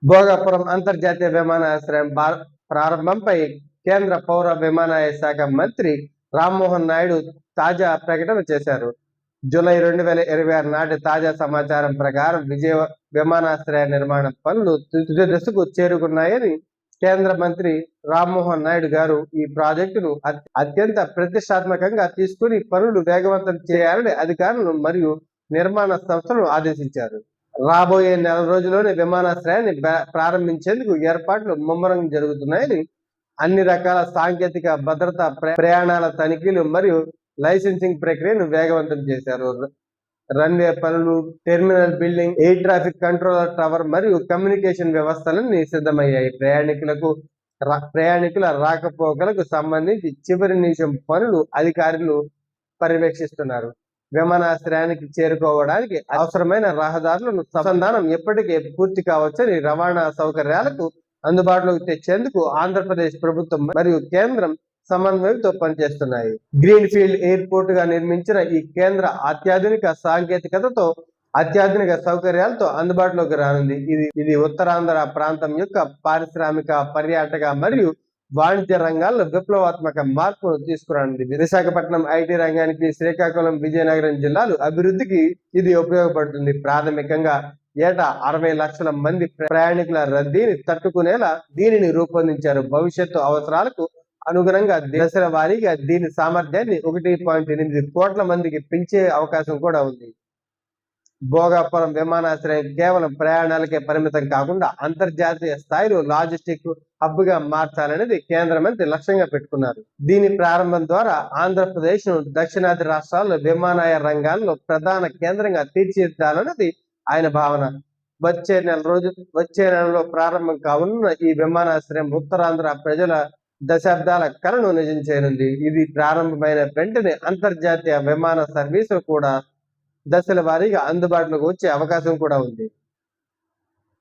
భోగాపురం అంతర్జాతీయ విమానాశ్రయం ప్రారంభంపై కేంద్ర పౌర విమానయాన శాఖ మంత్రి రామ్మోహన్ నాయుడు తాజా ప్రకటన చేశారు. జూలై 2026 నాటి తాజా సమాచారం ప్రకారం విజయ విమానాశ్రయ నిర్మాణ పనులు తుది దశకు చేరుకున్నాయని కేంద్ర మంత్రి రామ్మోహన్ నాయుడు గారు ఈ ప్రాజెక్టును అత్యంత ప్రతిష్టాత్మకంగా తీసుకుని పనులు వేగవంతం చేయాలని అధికారులు మరియు నిర్మాణ సంస్థలను ఆదేశించారు. రాబోయే నెల రోజుల్లోనే విమానాశ్రయాన్ని ప్రారంభించేందుకు ఏర్పాట్లు ముమ్మరంగా జరుగుతున్నాయని, అన్ని రకాల సాంకేతిక భద్రత, ప్రయాణాల తనిఖీలు మరియు లైసెన్సింగ్ ప్రక్రియను వేగవంతం చేశారు. రన్వే పనులు, terminal building, air traffic control tower మరియు కమ్యూనికేషన్ వ్యవస్థలన్నీ సిద్ధమయ్యాయి. ప్రయాణికుల రాకపోకలకు సంబంధించి చివరి నిమిషం పనులు అధికారులు పర్యవేక్షిస్తున్నారు. విమానాశ్రయానికి చేరుకోవడానికి అవసరమైన రహదారులను సంధానం ఎప్పటికే పూర్తి కావచ్చని, రవాణా సౌకర్యాలకు అందుబాటులోకి తెచ్చేందుకు ఆంధ్రప్రదేశ్ ప్రభుత్వం మరియు కేంద్రం సమన్వయంతో పనిచేస్తున్నాయి. గ్రీన్ ఫీల్డ్ ఎయిర్పోర్ట్ గా నిర్మించిన ఈ కేంద్ర అత్యాధునిక సాంకేతికతతో, అత్యాధునిక సౌకర్యాలతో అందుబాటులోకి రానుంది. ఇది ఉత్తరాంధ్ర ప్రాంతం యొక్క పారిశ్రామిక, పర్యాటక మరియు వాణిజ్య రంగాల్లో విప్లవాత్మక మార్పును తీసుకురానుంది. విశాఖపట్నం ఐటీ రంగానికి, శ్రీకాకుళం, విజయనగరం జిల్లాలు అభివృద్ధికి ఇది ఉపయోగపడుతుంది. ప్రాథమికంగా ఏటా 60 లక్షల మంది ప్రయాణికుల రద్దీని తట్టుకునేలా దీనిని రూపొందించారు. భవిష్యత్తు అవసరాలకు అనుగుణంగా దశల వారీగా దీని సామర్థ్యాన్ని 1.8 కోట్ల మందికి పెంచే అవకాశం కూడా ఉంది. భోగాపురం విమానాశ్రయం కేవలం ప్రయాణాలకే పరిమితం కాకుండా అంతర్జాతీయ స్థాయిలో లాజిస్టిక్ హబ్ గా మార్చాలనేది కేంద్ర మంత్రి లక్ష్యంగా పెట్టుకున్నారు. దీని ప్రారంభం ద్వారా ఆంధ్రప్రదేశ్ ను దక్షిణాది రాష్ట్రాల్లో విమానయాన రంగాల్లో ప్రధాన కేంద్రంగా తీర్చిదిద్దాలన్నది ఆయన భావన. వచ్చే నెలలో ప్రారంభం కానున్న ఈ విమానాశ్రయం ఉత్తరాంధ్ర ప్రజల దశాబ్దాల కలను నిజం చేయనుంది. ఇది ప్రారంభమైన వెంటనే అంతర్జాతీయ విమాన సర్వీసులు కూడా దశల వారీగా అందుబాటులోకి వచ్చే అవకాశం కూడా ఉంది.